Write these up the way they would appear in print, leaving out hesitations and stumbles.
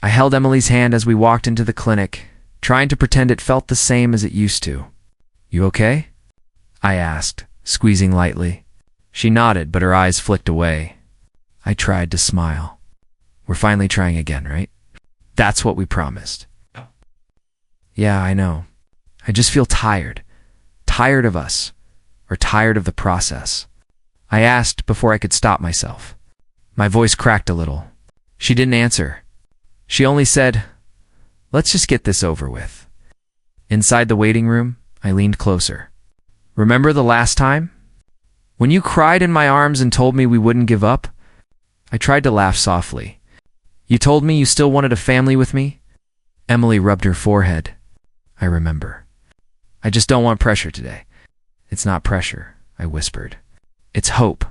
I held Emily's hand as we walked into the clinic, trying to pretend it felt the same as it used to. "You okay?" I asked, squeezing lightly. She nodded, but her eyes flicked away. I tried to smile. "We're finally trying again, right? That's what we promised." "Yeah, I know. I just feel tired. Tired of us. Or tired of the process." I asked before I could stop myself. My voice cracked a little. She didn't answer. She only said, "Let's just get this over with." Inside the waiting room, I leaned closer. "Remember the last time? When you cried in my arms and told me we wouldn't give up?" I tried to laugh softly. "You told me you still wanted a family with me?" Emily rubbed her forehead. "I remember. I just don't want pressure today." "It's not pressure," I whispered. "It's hope."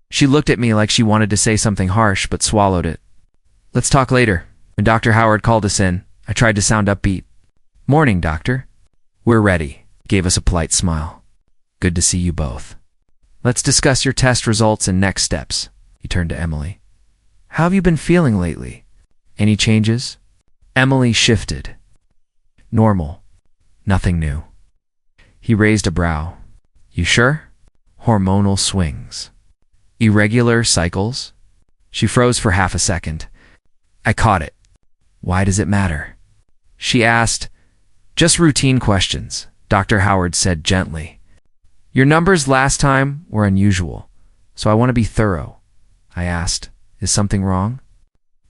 She looked at me like she wanted to say something harsh, but swallowed it. "Let's talk later." When Dr. Howard called us in, I tried to sound upbeat. "Morning, doctor." "We're ready," he gave us a polite smile. "Good to see you both. Let's discuss your test results and next steps." He turned to Emily. "How have you been feeling lately? Any changes?" Emily shifted. "Normal. Nothing new." He raised a brow. "You sure?" "Hormonal swings. Irregular cycles." She froze for half a second. I caught it. "Why does it matter?" she asked. "Just routine questions," Dr. Howard said gently. "Your numbers last time were unusual, so I want to be thorough." I asked, "Is something wrong?"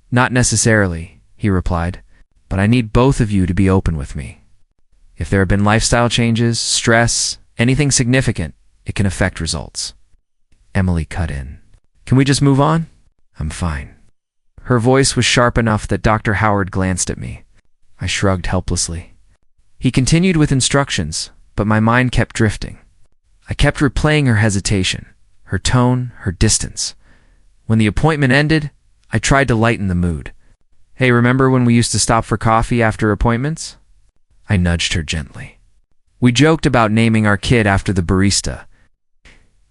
"Not necessarily," he replied, "but I need both of you to be open with me. If there have been lifestyle changes, stress, anything significant, it can affect results." Emily cut in. "Can we just move on?" "I'm fine." Her voice was sharp enough that Dr. Howard glanced at me. I shrugged helplessly. He continued with instructions, but my mind kept drifting. I kept replaying her hesitation, her tone, her distance. When the appointment ended, I tried to lighten the mood. "Hey, remember when we used to stop for coffee after appointments?" I nudged her gently. "We joked about naming our kid after the barista."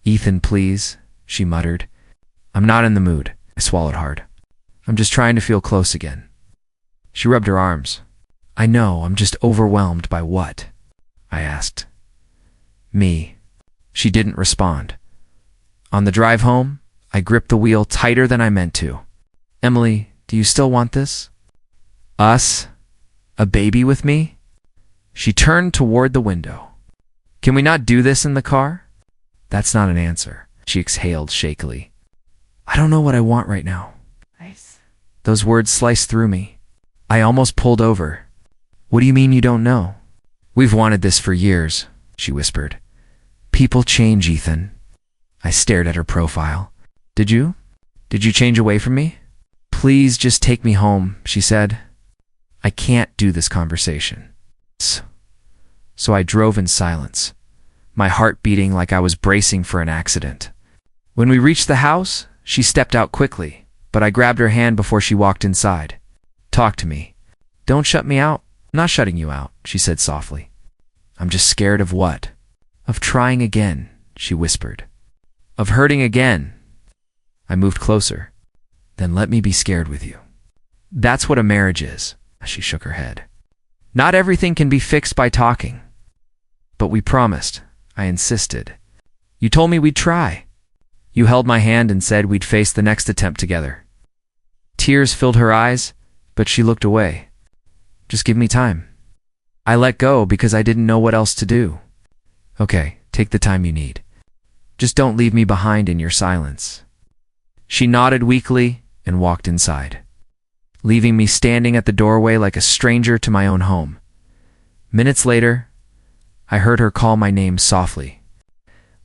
"Ethan, please," she muttered. "I'm not in the mood." I swallowed hard. "I'm just trying to feel close again." She rubbed her arms. "I know, I'm just overwhelmed by what?" I asked. "Me." She didn't respond. On the drive home, I gripped the wheel tighter than I meant to. "Emily, do you still want this? Us? A baby with me?" She turned toward the window. "Can we not do this in the car?" "That's not an answer," she exhaled shakily. "I don't know what I want right now." Nice. Those words sliced through me. I almost pulled over. "What do you mean you don't know?" "We've wanted this for years," she whispered. "People change, Ethan." I stared at her profile. Did you? Did you change away from me?" "Please just take me home," she said. "I can't do this conversation." So I drove in silence, my heart beating like I was bracing for an accident. When we reached the house, she stepped out quickly, but I grabbed her hand before she walked inside. "Talk to me. Don't shut me out." "I'm not shutting you out," she said softly. "I'm just scared of what?" "Of trying again," she whispered. "Of hurting again." I moved closer. "Then let me be scared with you." "That's what a marriage is," she shook her head. "Not everything can be fixed by talking." "But we promised," I insisted. "You told me we'd try." "You held my hand and said we'd face the next attempt together." Tears filled her eyes, but she looked away. "Just give me time." I let go because I didn't know what else to do. "Okay, take the time you need. Just don't leave me behind in your silence." She nodded weakly and walked inside, leaving me standing at the doorway like a stranger to my own home. Minutes later, I heard her call my name softly.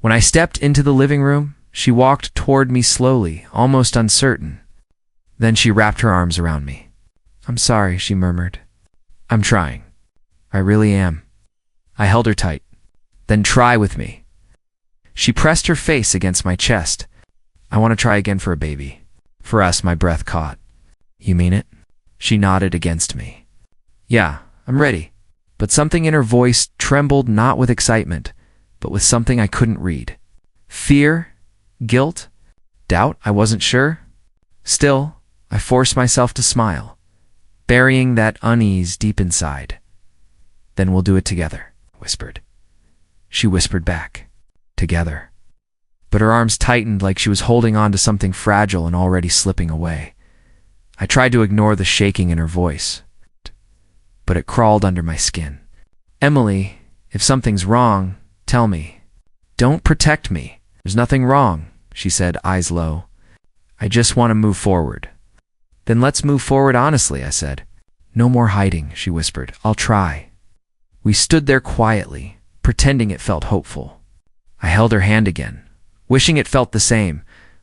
When I stepped into the living room, she walked toward me slowly, almost uncertain. Then she wrapped her arms around me. "I'm sorry," she murmured. "I'm trying. I really am." I held her tight. "Then try with me." She pressed her face against my chest. "I want to try again for a baby." "For us," my breath caught. "You mean it?" She nodded against me. "Yeah, I'm ready." But something in her voice trembled not with excitement, but with something I couldn't read. Fear? Guilt? Doubt? I wasn't sure. Still, I forced myself to smile. burying that unease deep inside. Then we'll do it together, I whispered. She whispered back, together. But her arms tightened like she was holding on to something fragile and already slipping away. I tried to ignore the shaking in her voice, but it crawled under my skin. Emily, if something's wrong, tell me. Don't protect me. There's nothing wrong, she said, eyes low. I just want to move forward. Then let's move forward honestly, I said. No more hiding, she whispered. I'll try. We stood there quietly, pretending it felt hopeful. I held her hand again, wishing it felt the same,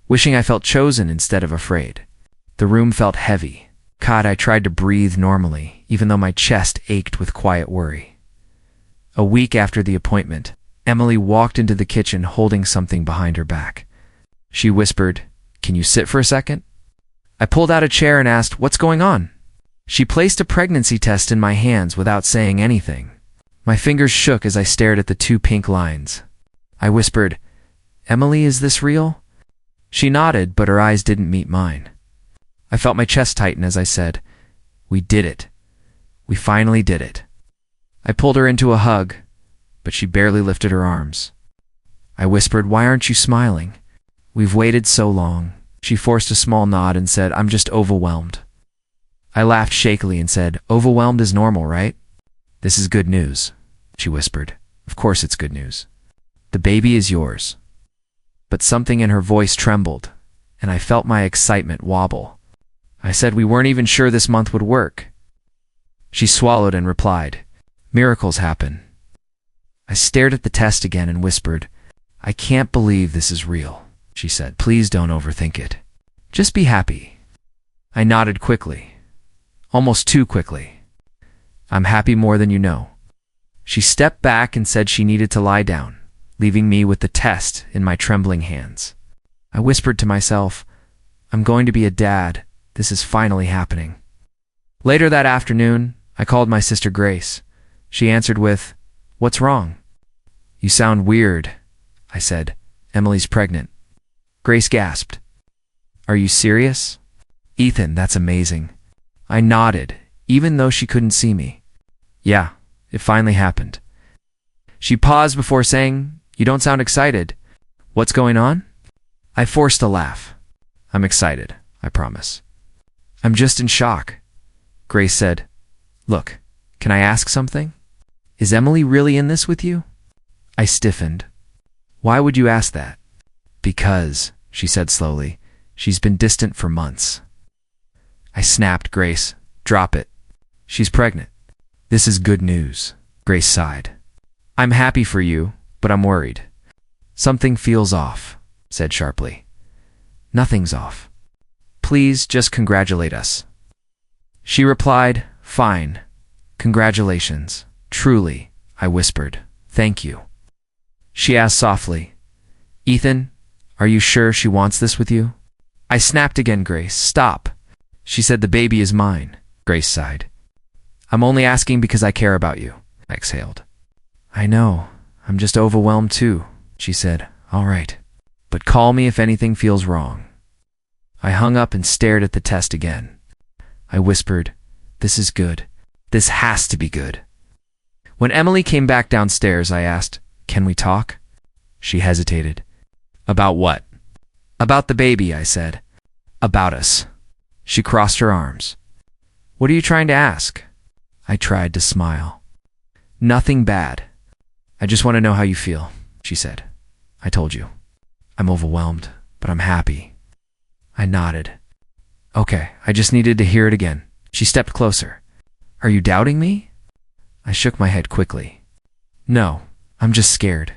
wishing I felt chosen instead of afraid. The room felt heavy. God, I tried to breathe normally, even though my chest ached with quiet worry. A week after the appointment, Emily walked into the kitchen holding something behind her back. She whispered, "Can you sit for a second?" I pulled out a chair and asked, "What's going on?" She placed a pregnancy test in my hands without saying anything. My fingers shook as I stared at the 2 pink lines. I whispered, "Emily, is this real?" She nodded, but her eyes didn't meet mine. I felt my chest tighten as I said, "We did it. We finally did it." I pulled her into a hug, but she barely lifted her arms. I whispered, "Why aren't you smiling?" "We've waited so long." She forced a small nod and said, "I'm just overwhelmed." I laughed shakily and said, "Overwhelmed is normal, right?" "This is good news," she whispered. "Of course it's good news. The baby is yours." But something in her voice trembled, and I felt my excitement wobble. I said we weren't even sure this month would work. She swallowed and replied, "Miracles happen." I stared at the test again and whispered, "I can't believe this is real." She said, "Please don't overthink it. Just be happy." I nodded quickly, almost too quickly. "I'm happy more than you know." She stepped back and said she needed to lie down, leaving me with the test in my trembling hands. I whispered to myself, "I'm going to be a dad. This is finally happening." Later that afternoon, I called my sister Grace. She answered with, "What's wrong?" "You sound weird," I said. "Emily's pregnant." Grace gasped. "Are you serious?" "Ethan, that's amazing." I nodded, even though she couldn't see me. "Yeah, it finally happened." She paused before saying, "You don't sound excited. What's going on?" I forced a laugh. "I'm excited, I promise." "I'm just in shock." Grace said, "Look, can I ask something? Is Emily really in this with you?" I stiffened. "Why would you ask that?" "Because," she said slowly, "she's been distant for months." I snapped, "Grace, drop it. She's pregnant." "This is good news," Grace sighed. "I'm happy for you, but I'm worried." "Something feels off," said sharply. "Nothing's off. Please just congratulate us." She replied, "Fine. Congratulations. Truly," I whispered. "Thank you." She asked softly, "Ethan, are you sure she wants this with you?" I snapped again, "Grace, stop." She said, "The baby is mine." Grace sighed. "I'm only asking because I care about you," I exhaled. "I know. I'm just overwhelmed too," she said. "All right. But call me if anything feels wrong." I hung up and stared at the test again. I whispered, "This is good. This has to be good." When Emily came back downstairs, I asked, "Can we talk?" She hesitated. "About what?" "About the baby," I said. "About us." She crossed her arms. "What are you trying to ask?" I tried to smile. "Nothing bad. I just want to know how you feel," she said. "I told you. I'm overwhelmed, but I'm happy." I nodded. "Okay, I just needed to hear it again." She stepped closer. "Are you doubting me?" I shook my head quickly. "No, I'm just scared."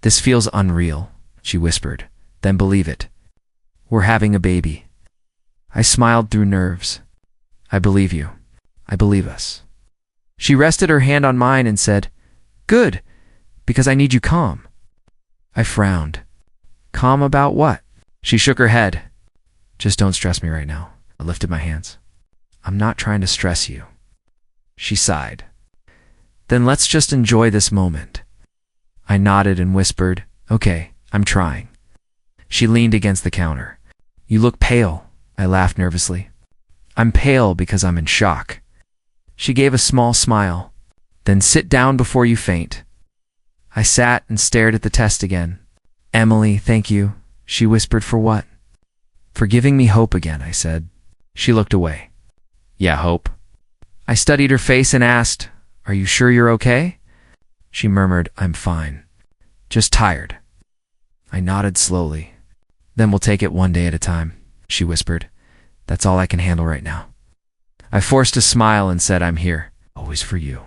"This feels unreal," she whispered. "Then believe it. We're having a baby." I smiled through nerves. "I believe you. I believe us." She rested her hand on mine and said, "Good, because I need you calm." I frowned. "Calm about what?" She shook her head. "Just don't stress me right now." I lifted my hands. "I'm not trying to stress you." She sighed. "Then let's just enjoy this moment." I nodded and whispered, "Okay, I'm trying." She leaned against the counter. "You look pale," I laughed nervously. I'm pale because I'm in shock. She gave a small smile. Then sit down before you faint. I sat and stared at the test again. Emily, thank you, she whispered. For what? For giving me hope again, I said. She looked away. Yeah, hope. I studied her face and asked, are you sure you're okay? She murmured, I'm fine. Just tired. I nodded slowly. Then we'll take it one day at a time, she whispered. That's all I can handle right now. I forced a smile and said, I'm here, always for you.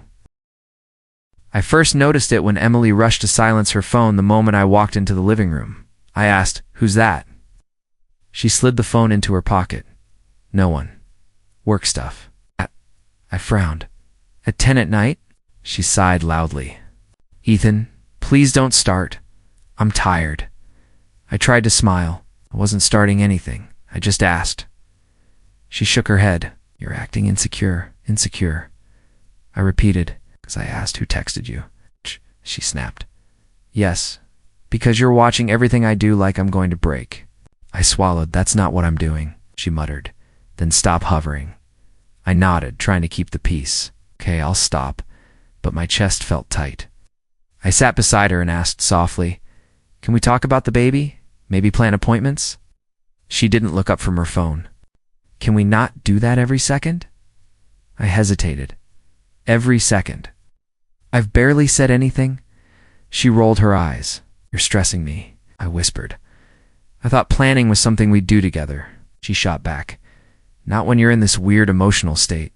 I first noticed it when Emily rushed to silence her phone the moment I walked into the living room. I asked, who's that? She slid the phone into her pocket. No one. Work stuff. I frowned. At 10 at night? She sighed loudly. Ethan, please don't start. I'm tired. I tried to smile. I wasn't starting anything. I just asked. She shook her head. You're acting insecure. I repeated, because I asked who texted you. She snapped. Yes, because you're watching everything I do like I'm going to break. I swallowed. That's not what I'm doing, she muttered. Then stop hovering. I nodded, trying to keep the peace. Okay, I'll stop. But my chest felt tight. I sat beside her and asked softly, can we talk about the baby? Maybe plan appointments? She didn't look up from her phone. Can we not do that every second? I hesitated. Every second. I've barely said anything. She rolled her eyes. You're stressing me, I whispered. I thought planning was something we'd do together. She shot back. Not when you're in this weird emotional state.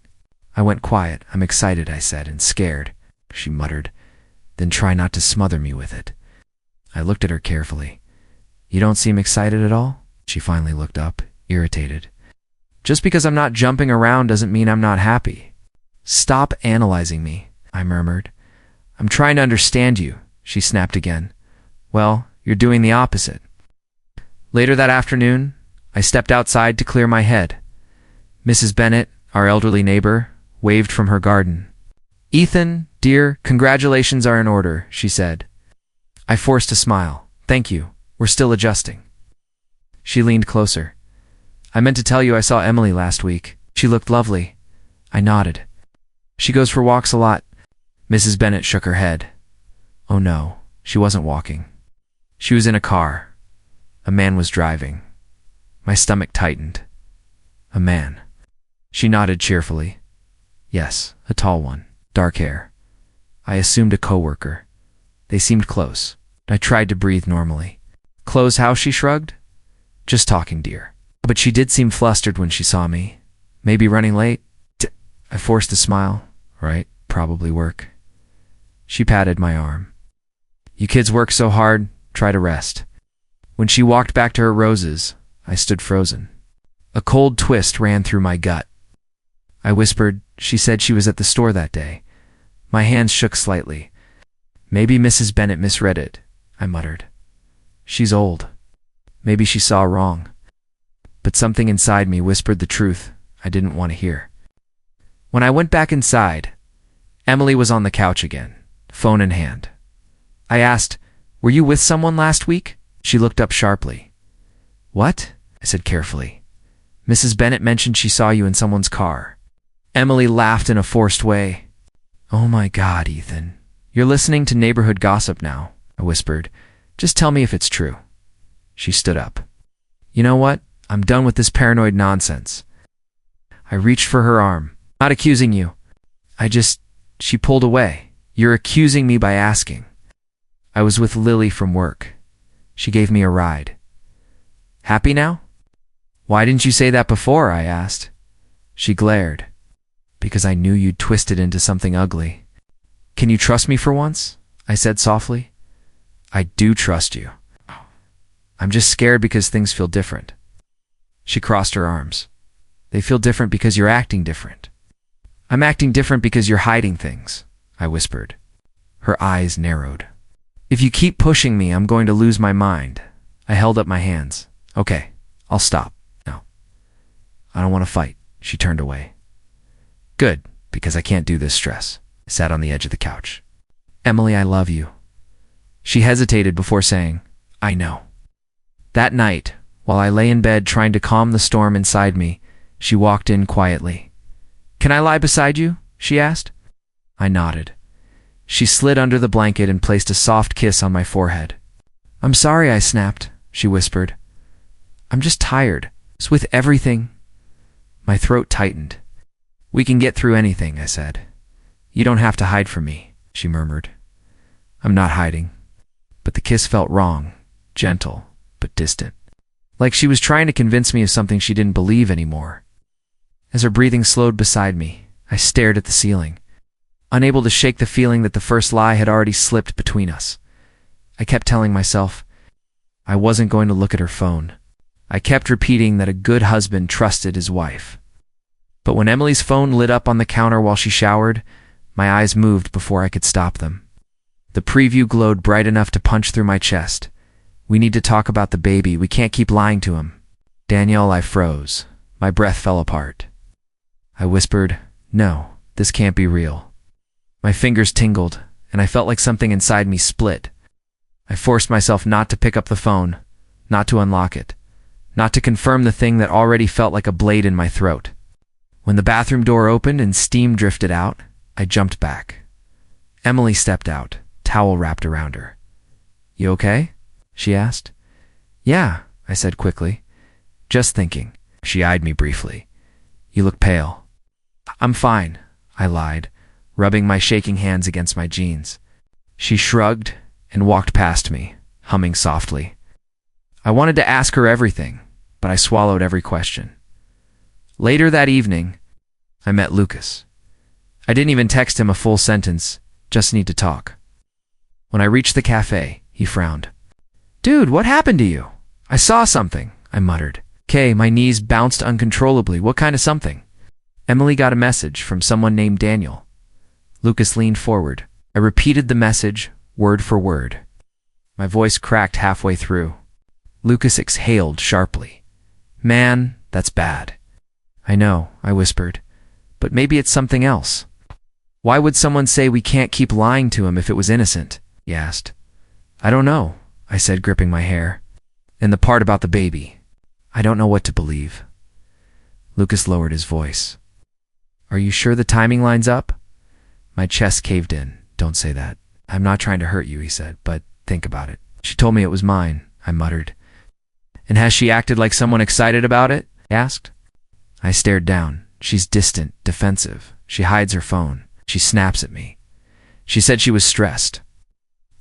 I went quiet. I'm excited, I said, and scared, she muttered. Then try not to smother me with it. I looked at her carefully. You don't seem excited at all? She finally looked up, irritated. Just because I'm not jumping around doesn't mean I'm not happy. Stop analyzing me, I murmured. I'm trying to understand you, she snapped again. Well, you're doing the opposite. Later that afternoon, I stepped outside to clear my head. Mrs. Bennett, our elderly neighbor, waved from her garden. Ethan, dear, congratulations are in order, she said. I forced a smile. Thank you. We're still adjusting. She leaned closer. I meant to tell you I saw Emily last week. She looked lovely. I nodded. She goes for walks a lot. Mrs. Bennett shook her head. Oh no, she wasn't walking. She was in a car. A man was driving. My stomach tightened. A man. She nodded cheerfully. Yes, a tall one, dark hair. I assumed a coworker. They seemed close. I tried to breathe normally. Close how? She shrugged. Just talking, dear. But she did seem flustered when she saw me. Maybe running late? I forced a smile. Right, probably work. She patted my arm. You kids work so hard, try to rest. When she walked back to her roses, I stood frozen. A cold twist ran through my gut. I whispered, she said she was at the store that day. My hands shook slightly. Maybe Mrs. Bennett misread it, I muttered. She's old. Maybe she saw wrong. But something inside me whispered the truth I didn't want to hear. When I went back inside, Emily was on the couch again, phone in hand. I asked, were you with someone last week? She looked up sharply. What? I said carefully. Mrs. Bennett mentioned she saw you in someone's car. Emily laughed in a forced way. Oh my God, Ethan. You're listening to neighborhood gossip now, I whispered. Just tell me if it's true. She stood up. You know what? I'm done with this paranoid nonsense. I reached for her arm. Not accusing you. She pulled away. You're accusing me by asking. I was with Lily from work. She gave me a ride. Happy now? Why didn't you say that before? I asked. She glared. Because I knew you'd twist it into something ugly. Can you trust me for once? I said softly. I do trust you. I'm just scared because things feel different. She crossed her arms. They feel different because you're acting different. I'm acting different because you're hiding things, I whispered. Her eyes narrowed. If you keep pushing me, I'm going to lose my mind. I held up my hands. Okay, I'll stop. No. I don't want to fight. She turned away. Good, because I can't do this stress. I sat on the edge of the couch. Emily, I love you. She hesitated before saying, I know. That night, while I lay in bed trying to calm the storm inside me, She walked in quietly. "Can I lie beside you?" she asked. I nodded. She slid under the blanket and placed a soft kiss on my forehead. "I'm sorry," I snapped, she whispered. "I'm just tired. It's with everything." My throat tightened. "We can get through anything," I said. "You don't have to hide from me," she murmured. "I'm not hiding." But the kiss felt wrong, gentle, but distant. Like she was trying to convince me of something she didn't believe anymore. As her breathing slowed beside me, I stared at the ceiling, unable to shake the feeling that the first lie had already slipped between us. I kept telling myself I wasn't going to look at her phone. I kept repeating that a good husband trusted his wife. But when Emily's phone lit up on the counter while she showered, my eyes moved before I could stop them. The preview glowed bright enough to punch through my chest. "We need to talk about the baby. We can't keep lying to him." "Danielle," I froze. My breath fell apart. I whispered, "No, this can't be real." My fingers tingled, and I felt like something inside me split. I forced myself not to pick up the phone, not to unlock it, not to confirm the thing that already felt like a blade in my throat. When the bathroom door opened and steam drifted out, I jumped back. Emily stepped out, towel wrapped around her. "You okay?" she asked. "Yeah," I said quickly. "Just thinking." She eyed me briefly. "You look pale." "I'm fine," I lied, rubbing my shaking hands against my jeans. She shrugged and walked past me, humming softly. I wanted to ask her everything, but I swallowed every question. Later that evening, I met Lucas. I didn't even text him a full sentence, "Just need to talk." When I reached the cafe, he frowned. "Dude, what happened to you?" "I saw something," I muttered. "'Kay," my knees bounced uncontrollably. "What kind of something?" "Emily got a message from someone named Daniel." Lucas leaned forward. I repeated the message, word for word. My voice cracked halfway through. Lucas exhaled sharply. "Man, that's bad." "I know," I whispered, "but maybe it's something else." "Why would someone say we can't keep lying to him if it was innocent?" he asked. "I don't know," I said, gripping my hair. "And the part about the baby, I don't know what to believe." Lucas lowered his voice. "Are you sure the timing lines up?" My chest caved in. "Don't say that. I'm not trying to hurt you," he said, "but think about it." "She told me it was mine," I muttered. "And has she acted like someone excited about it?" he asked. I stared down. "She's distant, defensive. She hides her phone. She snaps at me. She said she was stressed."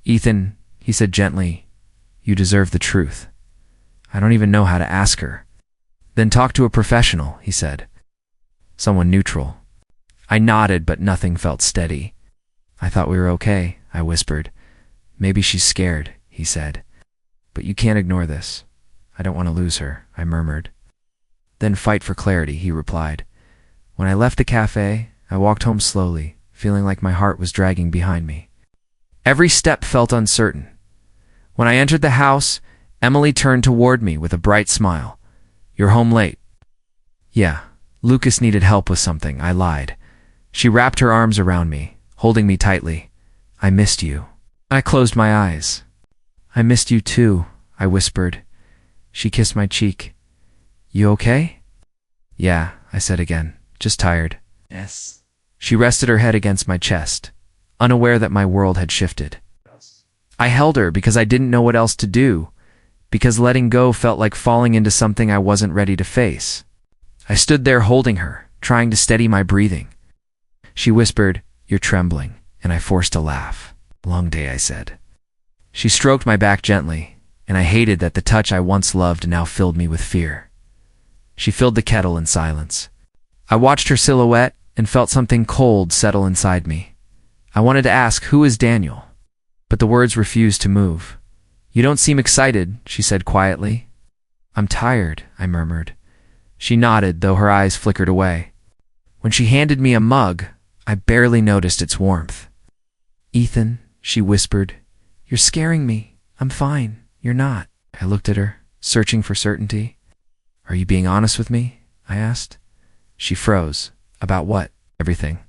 "Ethan," he said gently, "you deserve the truth." I don't even know how to ask her. "Then talk to a professional," he said. "Someone neutral." I nodded, but nothing felt steady. "I thought we were okay," I whispered. "Maybe she's scared," he said. "But you can't ignore this." "I don't want to lose her," I murmured. "Then fight for clarity," he replied. When I left the cafe, I walked home slowly, feeling like my heart was dragging behind me. Every step felt uncertain. When I entered the house, Emily turned toward me with a bright smile. "You're home late." "Yeah, Lucas needed help with something," I lied. She wrapped her arms around me, holding me tightly. "I missed you." I closed my eyes. "I missed you too," I whispered. She kissed my cheek. "You okay?" "Yeah," I said again. "Just tired." Yes. She rested her head against my chest, unaware that my world had shifted. I held her because I didn't know what else to do, because letting go felt like falling into something I wasn't ready to face. I stood there holding her, trying to steady my breathing. She whispered, "You're trembling," and I forced a laugh. "Long day," I said. She stroked my back gently, and I hated that the touch I once loved now filled me with fear. She filled the kettle in silence. I watched her silhouette and felt something cold settle inside me. I wanted to ask, "Who is Daniel?" But the words refused to move. "You don't seem excited," she said quietly. "I'm tired," I murmured. She nodded, though her eyes flickered away. When she handed me a mug, I barely noticed its warmth. "Ethan," she whispered, "you're scaring me. I'm fine. You're not." I looked at her, searching for certainty. "Are you being honest with me?" I asked. She froze. "About what?" "Everything."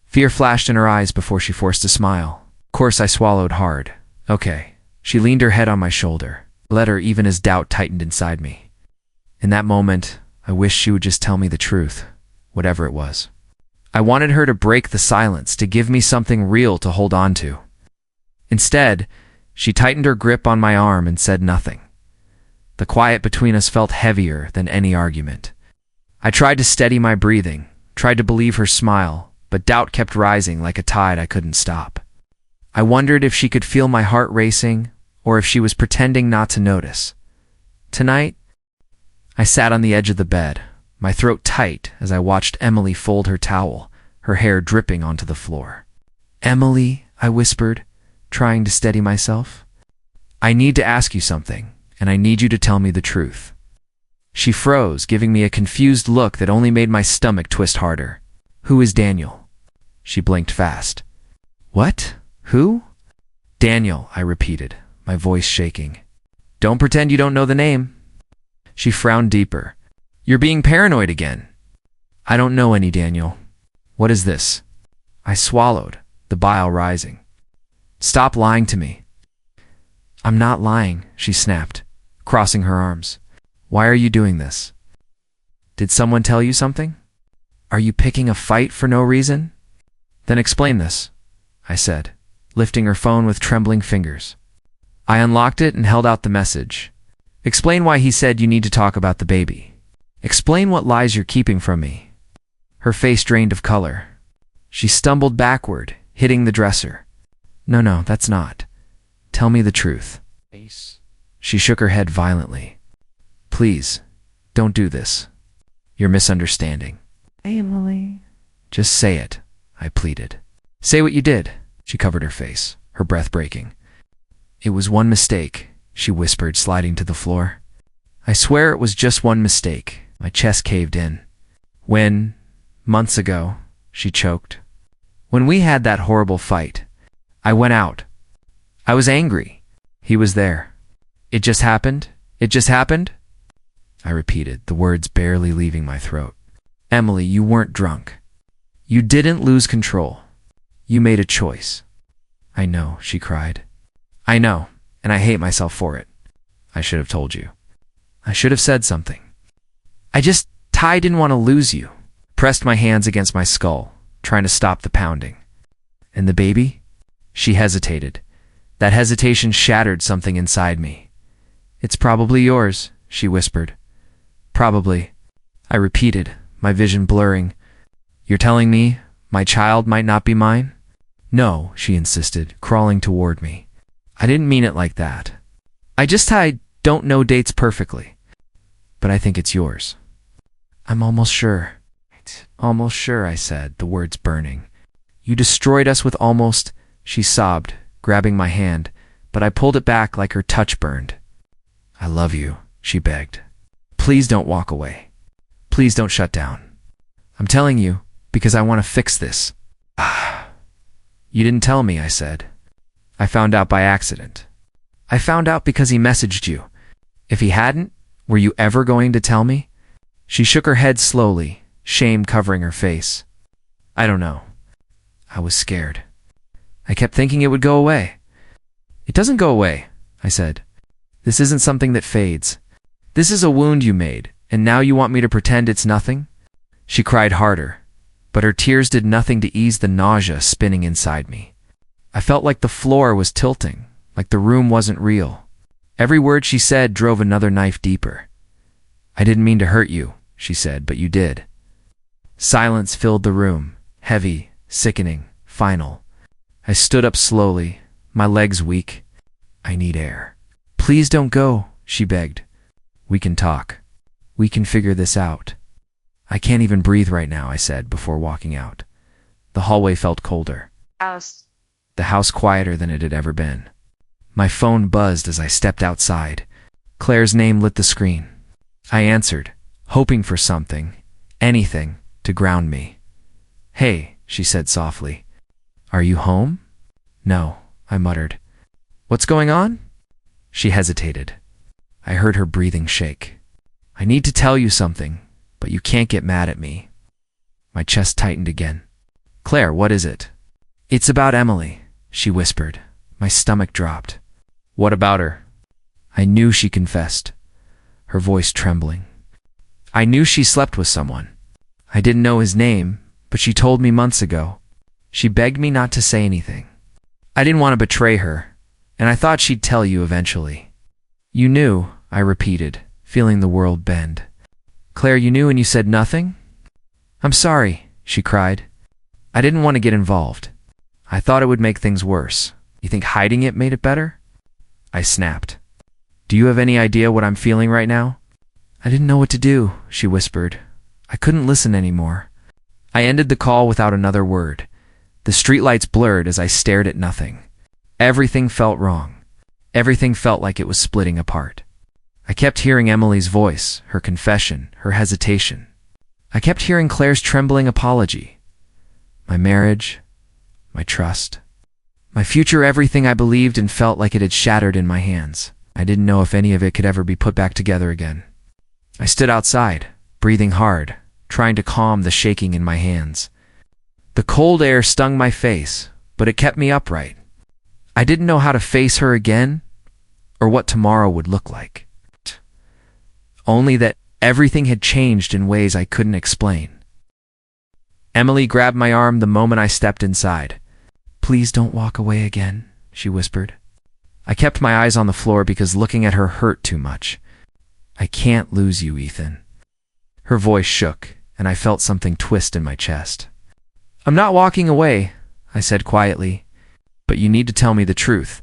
Fear flashed in her eyes before she forced a smile. Of course, I swallowed hard. "Okay." She leaned her head on my shoulder, let her even as doubt tightened inside me. In that moment, I wished she would just tell me the truth, whatever it was. I wanted her to break the silence, to give me something real to hold on to. Instead, she tightened her grip on my arm and said nothing. The quiet between us felt heavier than any argument. I tried to steady my breathing, tried to believe her smile, but doubt kept rising like a tide I couldn't stop. I wondered if she could feel my heart racing, or if she was pretending not to notice. Tonight, I sat on the edge of the bed, my throat tight as I watched Emily fold her towel, her hair dripping onto the floor. "Emily," I whispered, trying to steady myself. "I need to ask you something, and I need you to tell me the truth." She froze, giving me a confused look that only made my stomach twist harder. "Who is Daniel?" She blinked fast. "What? Who?" "Daniel," I repeated, my voice shaking. "Don't pretend you don't know the name." She frowned deeper. "You're being paranoid again." "I don't know any Daniel. What is this?" I swallowed, the bile rising. "Stop lying to me." "I'm not lying," she snapped, crossing her arms. "Why are you doing this? Did someone tell you something? Are you picking a fight for no reason?" "Then explain this," I said, lifting her phone with trembling fingers. I unlocked it and held out the message. "Explain why he said you need to talk about the baby. Explain what lies you're keeping from me." Her face drained of color. She stumbled backward, hitting the dresser. No, that's not. Tell me the truth." She shook her head violently. "Please, don't do this. You're misunderstanding." Emily. "Just say it," I pleaded. "Say what you did." She covered her face, her breath breaking. "It was one mistake," she whispered, sliding to the floor. "I swear it was just one mistake." My chest caved in. "When, months ago," she choked. "When we had that horrible fight, I went out. I was angry. He was there. It just happened. It just happened." I repeated, the words barely leaving my throat. "Emily, you weren't drunk. You didn't lose control. You made a choice." "I know," she cried. "I know, and I hate myself for it. I should have told you. I should have said something. Ty didn't want to lose you." Pressed my hands against my skull, trying to stop the pounding. "And the baby?" She hesitated. That hesitation shattered something inside me. "It's probably yours," she whispered. "Probably," I repeated, my vision blurring. "You're telling me my child might not be mine?" "No," she insisted, crawling toward me. "I didn't mean it like that. I don't know dates perfectly. But I think it's yours." "I'm almost sure." "Almost sure," I said, the words burning. "You destroyed us with almost," she sobbed, grabbing my hand, but I pulled it back like her touch burned. "I love you," she begged. "Please don't walk away. Please don't shut down. I'm telling you because I want to fix this." "You didn't tell me," I said. "I found out by accident. I found out because he messaged you. If he hadn't, were you ever going to tell me?" She shook her head slowly, shame covering her face. "I don't know. I was scared. I kept thinking it would go away." "It doesn't go away," I said. "This isn't something that fades. This is a wound you made, and now you want me to pretend it's nothing?" She cried harder, but her tears did nothing to ease the nausea spinning inside me. I felt like the floor was tilting, like the room wasn't real. Every word she said drove another knife deeper. "I didn't mean to hurt you," she said, "but you did." Silence filled the room, heavy, sickening, final. I stood up slowly, my legs weak. "I need air." "Please don't go," she begged. "We can talk. We can figure this out." "I can't even breathe right now," I said before walking out. The hallway felt colder. The house quieter than it had ever been. My phone buzzed as I stepped outside. Claire's name lit the screen. I answered, hoping for something, anything, to ground me. "Hey," she said softly. "Are you home?" "No," I muttered. "What's going on?" She hesitated. I heard her breathing shake. "I need to tell you something, but you can't get mad at me." My chest tightened again. "Claire, what is it?" "It's about Emily," she whispered. My stomach dropped. "What about her?" I knew she confessed, her voice trembling. I knew she slept with someone. I didn't know his name, but she told me months ago. She begged me not to say anything. I didn't want to betray her, and I thought she'd tell you eventually. You knew, I repeated, feeling the world bend. Claire, you knew and you said nothing? I'm sorry, she cried. I didn't want to get involved. I thought it would make things worse. You think hiding it made it better? I snapped. Do you have any idea what I'm feeling right now? I didn't know what to do, she whispered. I couldn't listen anymore. I ended the call without another word. The streetlights blurred as I stared at nothing. Everything felt wrong. Everything felt like it was splitting apart. I kept hearing Emily's voice, her confession, her hesitation. I kept hearing Claire's trembling apology. My marriage, my trust, my future, everything I believed and felt like it had shattered in my hands. I didn't know if any of it could ever be put back together again. I stood outside, breathing hard, trying to calm the shaking in my hands. The cold air stung my face, but it kept me upright. I didn't know how to face her again, or what tomorrow would look like. Only that everything had changed in ways I couldn't explain. Emily grabbed my arm the moment I stepped inside. Please don't walk away again, she whispered. I kept my eyes on the floor because looking at her hurt too much. I can't lose you, Ethan. Her voice shook, and I felt something twist in my chest. I'm not walking away, I said quietly, but you need to tell me the truth.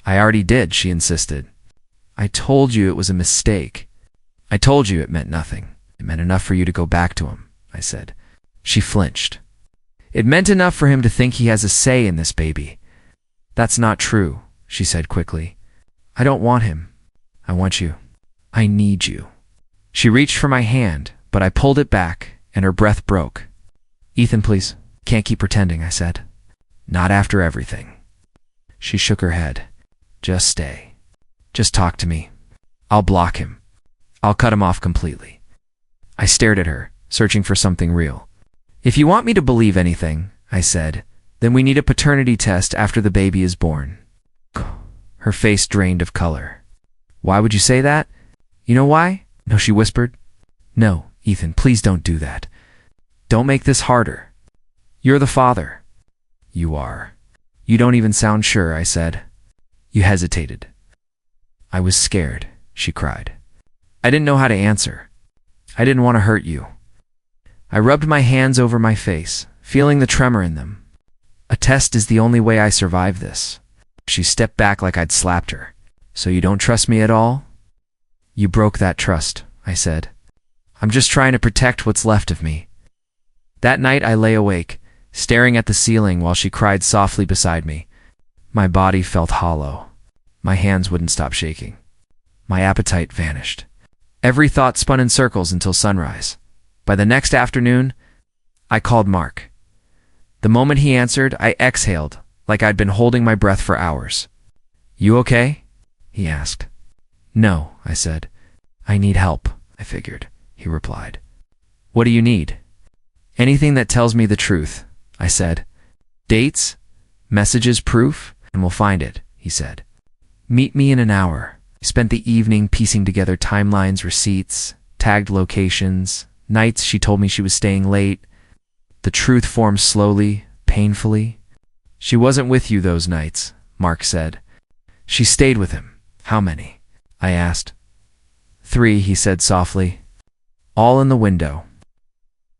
I already did, she insisted. I told you it was a mistake. I told you it meant nothing. It meant enough for you to go back to him, I said. She flinched. It meant enough for him to think he has a say in this baby. That's not true, she said quickly. I don't want him. I want you. I need you. She reached for my hand, but I pulled it back, and her breath broke. Ethan, please. Can't keep pretending, I said. Not after everything. She shook her head. Just stay. Just talk to me. I'll block him. I'll cut him off completely. I stared at her, searching for something real. If you want me to believe anything, I said, then we need a paternity test after the baby is born. Her face drained of color. Why would you say that? You know why? No, she whispered. No, Ethan, please don't do that. Don't make this harder. You're the father. You are. You don't even sound sure, I said. You hesitated. I was scared, she cried. I didn't know how to answer. I didn't want to hurt you. I rubbed my hands over my face, feeling the tremor in them. A test is the only way I survive this. She stepped back like I'd slapped her. So you don't trust me at all? You broke that trust, I said. I'm just trying to protect what's left of me. That night I lay awake, staring at the ceiling while she cried softly beside me. My body felt hollow. My hands wouldn't stop shaking. My appetite vanished. Every thought spun in circles until sunrise. By the next afternoon, I called Mark. The moment he answered, I exhaled, like I'd been holding my breath for hours. You okay? He asked. No, I said. I need help, I figured, he replied. What do you need? Anything that tells me the truth, I said. Dates? Messages? Proof? And we'll find it, he said. Meet me in an hour. I spent the evening piecing together timelines, receipts, tagged locations, nights she told me she was staying late. The truth formed slowly, painfully. She wasn't with you those nights, Mark said. She stayed with him. How many? I asked. 3, he said softly. All in the window.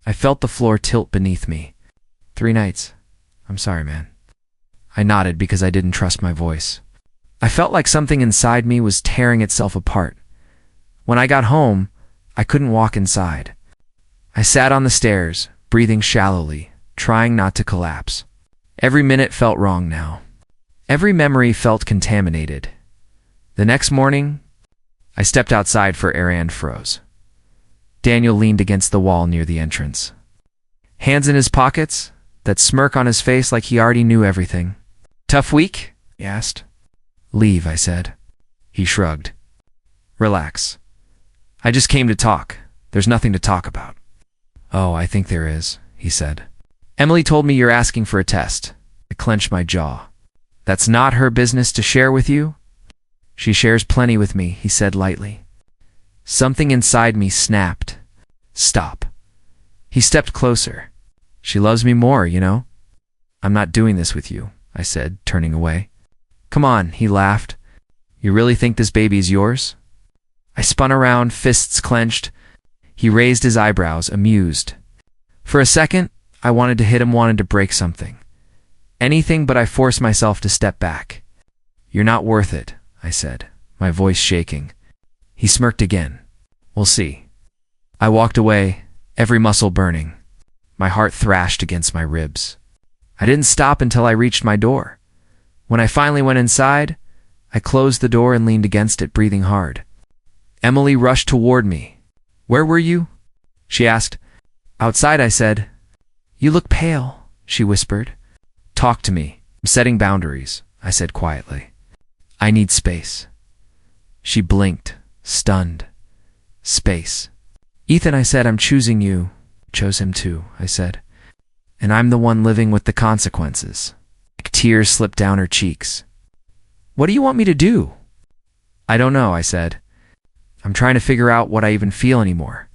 I felt the floor tilt beneath me. 3 nights. I'm sorry, man. I nodded because I didn't trust my voice. I felt like something inside me was tearing itself apart. When I got home, I couldn't walk inside. I sat on the stairs, breathing shallowly, trying not to collapse. Every minute felt wrong now. Every memory felt contaminated. The next morning, I stepped outside for air and froze. Daniel leaned against the wall near the entrance. Hands in his pockets, that smirk on his face like he already knew everything. Tough week? He asked. Leave, I said. He shrugged. Relax. I just came to talk. There's nothing to talk about. Oh, I think there is, he said. Emily told me you're asking for a test. I clenched my jaw. That's not her business to share with you? She shares plenty with me, he said lightly. Something inside me snapped, Stop. He stepped closer. She loves me more, you know? I'm not doing this with you, I said, turning away. Come on, he laughed. You really think this baby's yours? I spun around, fists clenched. He raised his eyebrows, amused. For a second, I wanted to hit him, wanted to break something. Anything, but I forced myself to step back. You're not worth it, I said, my voice shaking. He smirked again. We'll see. I walked away, every muscle burning. My heart thrashed against my ribs. I didn't stop until I reached my door. When I finally went inside, I closed the door and leaned against it, breathing hard. Emily rushed toward me. Where were you? She asked. Outside, I said. You look pale, she whispered. Talk to me. I'm setting boundaries, I said quietly. I need space. She blinked, stunned. Space. Ethan, I said, I'm choosing you. Chose him too, I said. And I'm the one living with the consequences. Tears slipped down her cheeks. What do you want me to do? I don't know, I said. I'm trying to figure out what I even feel anymore.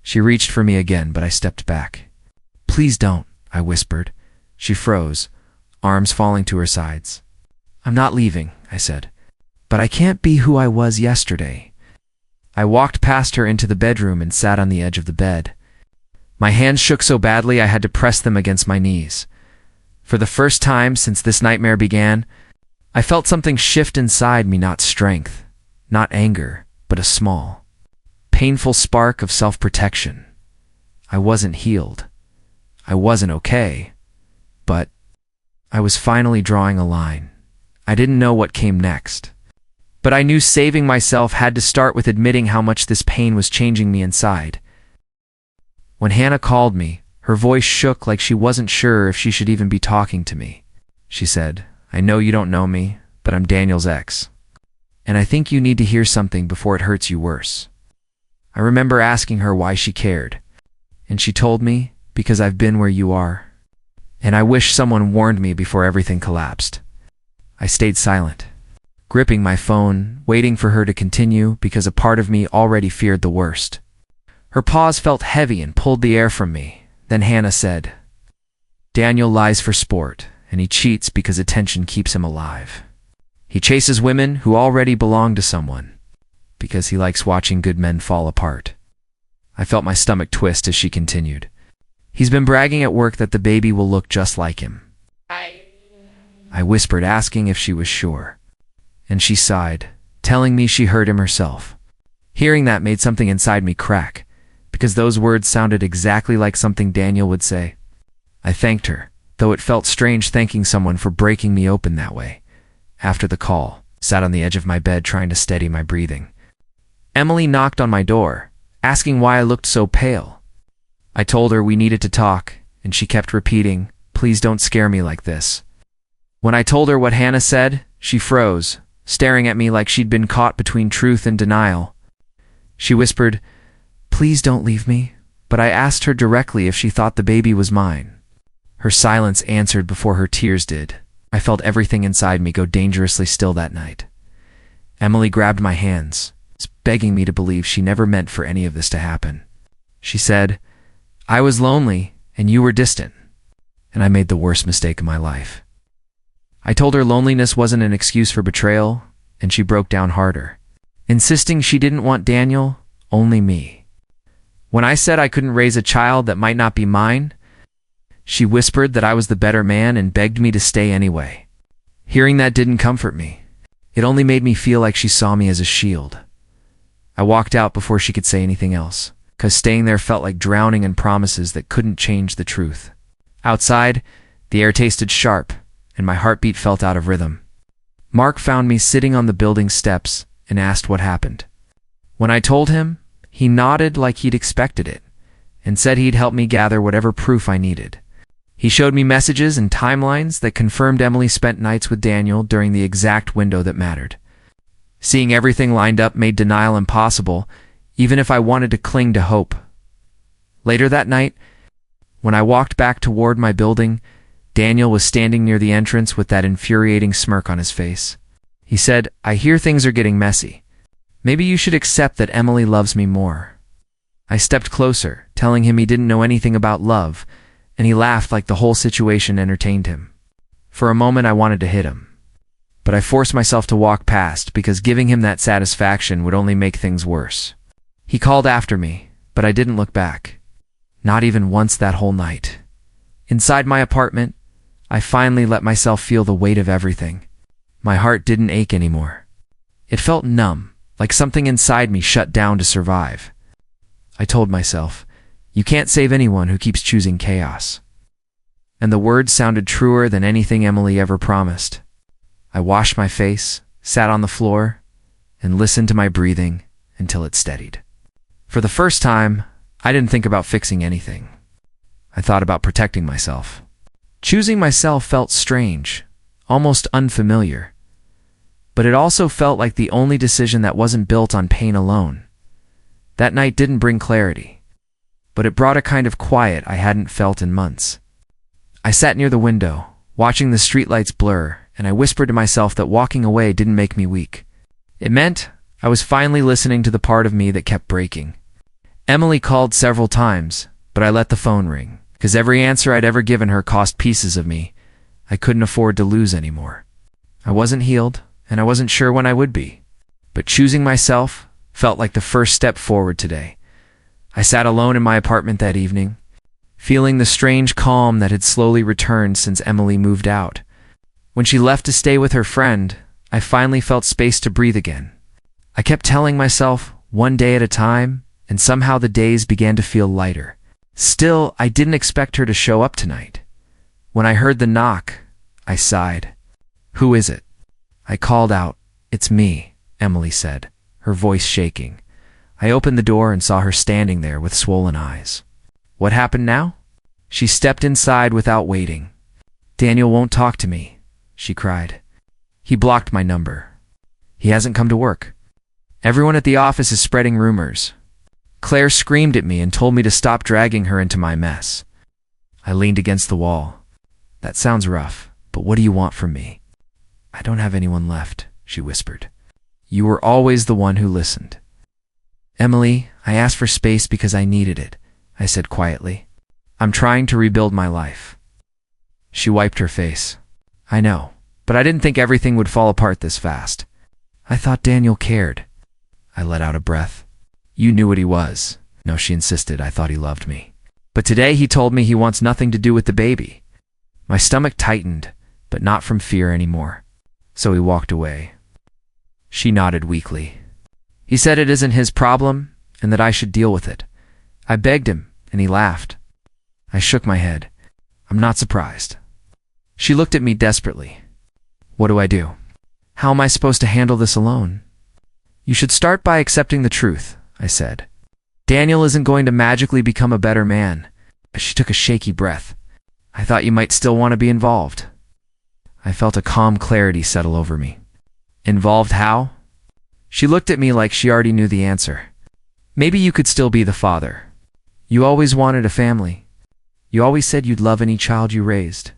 She reached for me again, but I stepped back. Please don't, I whispered. She froze, arms falling to her sides. I'm not leaving, I said. But I can't be who I was yesterday. I walked past her into the bedroom and sat on the edge of the bed. My hands shook so badly I had to press them against my knees. For the first time since this nightmare began, I felt something shift inside me, not strength, not anger, but a small, painful spark of self-protection. I wasn't healed. I wasn't okay. But I was finally drawing a line. I didn't know what came next. But I knew saving myself had to start with admitting how much this pain was changing me inside. When Hannah called me, her voice shook like she wasn't sure if she should even be talking to me. She said, I know you don't know me, but I'm Daniel's ex. And I think you need to hear something before it hurts you worse. I remember asking her why she cared. And she told me, because I've been where you are. And I wish someone warned me before everything collapsed. I stayed silent, gripping my phone, waiting for her to continue because a part of me already feared the worst. Her pause felt heavy and pulled the air from me. Then Hannah said, Daniel lies for sport, and he cheats because attention keeps him alive. He chases women who already belong to someone, because he likes watching good men fall apart. I felt my stomach twist as she continued. He's been bragging at work that the baby will look just like him. I whispered, asking if she was sure. And she sighed, telling me she heard him herself. Hearing that made something inside me crack, because those words sounded exactly like something Daniel would say. I thanked her, though it felt strange thanking someone for breaking me open that way. After the call, sat on the edge of my bed trying to steady my breathing. Emily knocked on my door, asking why I looked so pale. I told her we needed to talk, and she kept repeating, please don't scare me like this. When I told her what Hannah said, she froze, staring at me like she'd been caught between truth and denial. She whispered, please don't leave me, but I asked her directly if she thought the baby was mine. Her silence answered before her tears did. I felt everything inside me go dangerously still that night. Emily grabbed my hands, begging me to believe she never meant for any of this to happen. She said, I was lonely, and you were distant, and I made the worst mistake of my life. I told her loneliness wasn't an excuse for betrayal, and she broke down harder, insisting she didn't want Daniel, only me. When I said I couldn't raise a child that might not be mine, she whispered that I was the better man and begged me to stay anyway. Hearing that didn't comfort me. It only made me feel like she saw me as a shield. I walked out before she could say anything else, because staying there felt like drowning in promises that couldn't change the truth. Outside, the air tasted sharp, and my heartbeat felt out of rhythm. Mark found me sitting on the building steps and asked what happened. When I told him, he nodded like he'd expected it, and said he'd help me gather whatever proof I needed. He showed me messages and timelines that confirmed Emily spent nights with Daniel during the exact window that mattered. Seeing everything lined up made denial impossible, even if I wanted to cling to hope. Later that night, when I walked back toward my building, Daniel was standing near the entrance with that infuriating smirk on his face. He said, I hear things are getting messy. Maybe you should accept that Emily loves me more. I stepped closer, telling him he didn't know anything about love, and he laughed like the whole situation entertained him. For a moment I wanted to hit him, but I forced myself to walk past because giving him that satisfaction would only make things worse. He called after me, but I didn't look back. Not even once that whole night. Inside my apartment, I finally let myself feel the weight of everything. My heart didn't ache anymore. It felt numb, like something inside me shut down to survive. I told myself, you can't save anyone who keeps choosing chaos. And the words sounded truer than anything Emily ever promised. I washed my face, sat on the floor, and listened to my breathing until it steadied. For the first time, I didn't think about fixing anything. I thought about protecting myself. Choosing myself felt strange, almost unfamiliar. But it also felt like the only decision that wasn't built on pain alone. That night didn't bring clarity, but it brought a kind of quiet I hadn't felt in months. I sat near the window, watching the streetlights blur, and I whispered to myself that walking away didn't make me weak. It meant I was finally listening to the part of me that kept breaking. Emily called several times, but I let the phone ring, because every answer I'd ever given her cost pieces of me I couldn't afford to lose anymore. I wasn't healed, and I wasn't sure when I would be, but choosing myself felt like the first step forward today. I sat alone in my apartment that evening, feeling the strange calm that had slowly returned since Emily moved out. When she left to stay with her friend, I finally felt space to breathe again. I kept telling myself, one day at a time, and somehow the days began to feel lighter. Still, I didn't expect her to show up tonight. When I heard the knock, I sighed. "Who is it?" I called out. "It's me," Emily said, her voice shaking. I opened the door and saw her standing there with swollen eyes. "What happened now?" She stepped inside without waiting. "Daniel won't talk to me," she cried. "He blocked my number. He hasn't come to work. Everyone at the office is spreading rumors." Claire screamed at me and told me to stop dragging her into my mess. I leaned against the wall. "That sounds rough, but what do you want from me?" "I don't have anyone left," she whispered. "You were always the one who listened." "Emily, I asked for space because I needed it," I said quietly. "I'm trying to rebuild my life." She wiped her face. "I know, but I didn't think everything would fall apart this fast. I thought Daniel cared." I let out a breath. "You knew what he was." "No," she insisted. "I thought he loved me. But today he told me he wants nothing to do with the baby." My stomach tightened, but not from fear anymore. "So he walked away." She nodded weakly. "He said it isn't his problem and that I should deal with it." I begged him, and he laughed. I shook my head. "I'm not surprised." She looked at me desperately. "What do I do? How am I supposed to handle this alone?" "You should start by accepting the truth," I said. "Daniel isn't going to magically become a better man." She took a shaky breath. "I thought you might still want to be involved." I felt a calm clarity settle over me. "Involved how?" She looked at me like she already knew the answer. "Maybe you could still be the father. You always wanted a family. You always said you'd love any child you raised.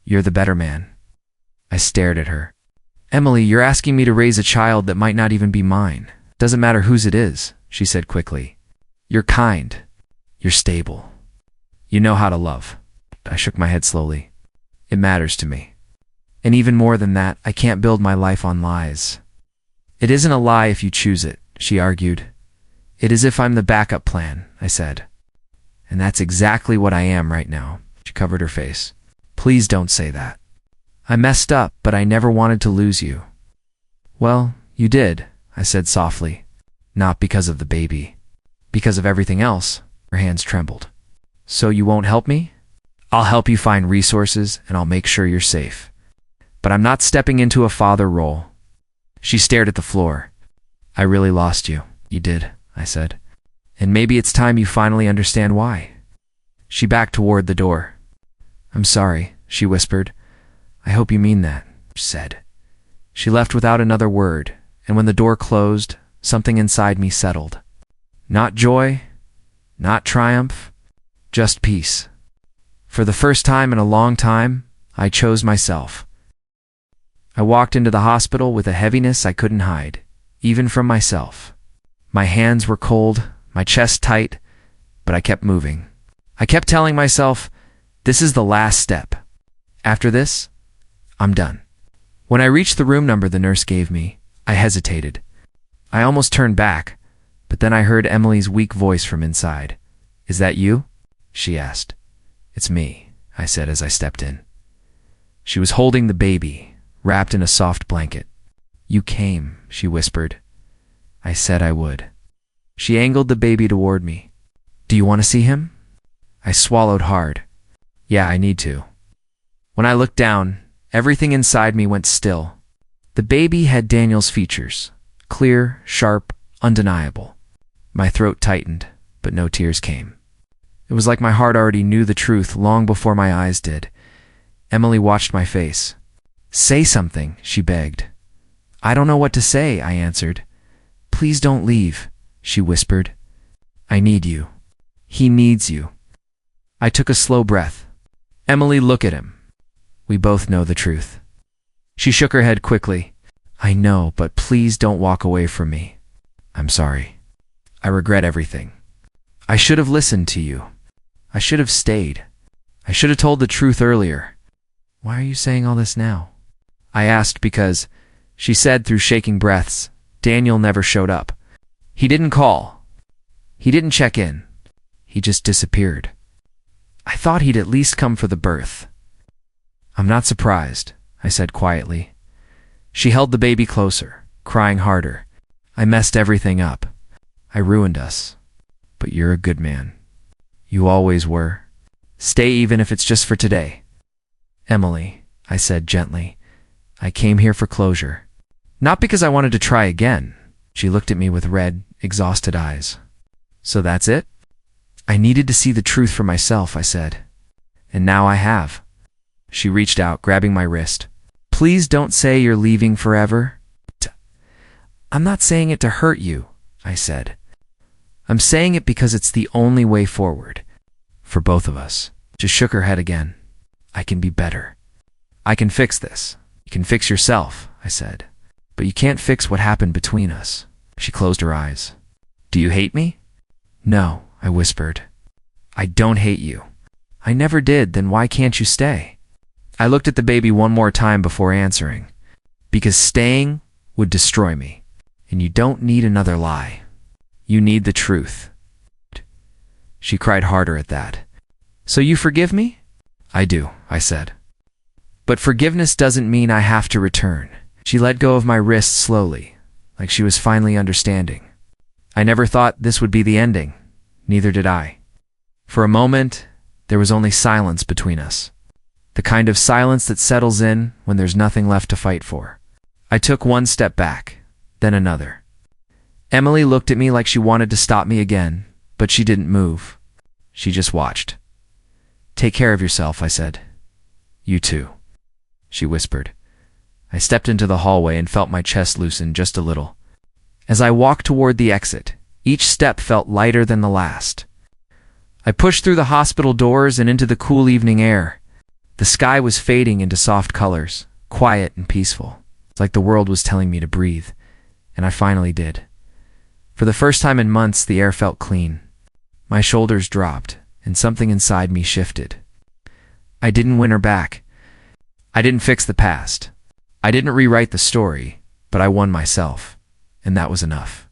You're the better man." I stared at her. "Emily, you're asking me to raise a child that might not even be mine. Doesn't matter whose it is," she said quickly. "You're kind. You're stable. You know how to love." I shook my head slowly. "It matters to me. And even more than that, I can't build my life on lies." "It isn't a lie if you choose it," she argued. "It is if I'm the backup plan," I said. "And that's exactly what I am right now." She covered her face. "Please don't say that. I messed up, but I never wanted to lose you." "Well, you did," I said softly. "Not because of the baby. Because of everything else." Her hands trembled. "So you won't help me?" "I'll help you find resources, and I'll make sure you're safe. But I'm not stepping into a father role." She stared at the floor. "I really lost you." "You did," I said. "And maybe it's time you finally understand why." She backed toward the door. "I'm sorry," she whispered. "I hope you mean that," she said. She left without another word, and when the door closed, something inside me settled. Not joy, not triumph, just peace. For the first time in a long time, I chose myself. I walked into the hospital with a heaviness I couldn't hide, even from myself. My hands were cold, my chest tight, but I kept moving. I kept telling myself, this is the last step. After this, I'm done. When I reached the room number the nurse gave me, I hesitated. I almost turned back, but then I heard Emily's weak voice from inside. "Is that you?" she asked. "It's me," I said as I stepped in. She was holding the baby, wrapped in a soft blanket. "You came," she whispered. I said I would. She angled the baby toward me. "Do you want to see him?" I swallowed hard. "Yeah, I need to." When I looked down, everything inside me went still. The baby had Daniel's features, clear, sharp, undeniable. My throat tightened, but no tears came. It was like my heart already knew the truth long before my eyes did. Emily watched my face. "Say something," she begged. "I don't know what to say," I answered. "Please don't leave," she whispered. "I need you. He needs you." I took a slow breath. "Emily, look at him. We both know the truth." She shook her head quickly. "I know, but please don't walk away from me. I'm sorry. I regret everything. I should have listened to you. I should have stayed. I should have told the truth earlier." "Why are you saying all this now?" I asked because, she said through shaking breaths, Daniel never showed up. He didn't call. He didn't check in. He just disappeared. I thought he'd at least come for the birth. "I'm not surprised," I said quietly. She held the baby closer, crying harder. "I messed everything up. I ruined us. But you're a good man. You always were. Stay even if it's just for today." "Emily," I said gently, "I came here for closure. Not because I wanted to try again." She looked at me with red, exhausted eyes. "So that's it?" "I needed to see the truth for myself," I said. "And now I have." She reached out, grabbing my wrist. "Please don't say you're leaving forever." "I'm not saying it to hurt you," I said. "I'm saying it because it's the only way forward. For both of us." She shook her head again. "I can be better. I can fix this. You can fix yourself," I said. "But you can't fix what happened between us." She closed her eyes. "Do you hate me?" "No," I whispered. "I don't hate you." "I never did, then why can't you stay?" I looked at the baby one more time before answering. "Because staying would destroy me, and you don't need another lie. You need the truth." She cried harder at that. "So you forgive me?" "I do," I said. "But forgiveness doesn't mean I have to return." She let go of my wrist slowly, like she was finally understanding. I never thought this would be the ending. Neither did I. For a moment, there was only silence between us. The kind of silence that settles in when there's nothing left to fight for. I took one step back, then another. Emily looked at me like she wanted to stop me again, but she didn't move. She just watched. "Take care of yourself," I said. "You too," she whispered. I stepped into the hallway and felt my chest loosen just a little. As I walked toward the exit, each step felt lighter than the last. I pushed through the hospital doors and into the cool evening air. The sky was fading into soft colors, quiet and peaceful. It's like the world was telling me to breathe, and I finally did. For the first time in months, the air felt clean. My shoulders dropped, and something inside me shifted. I didn't win her back. I didn't fix the past. I didn't rewrite the story, but I won myself, and that was enough.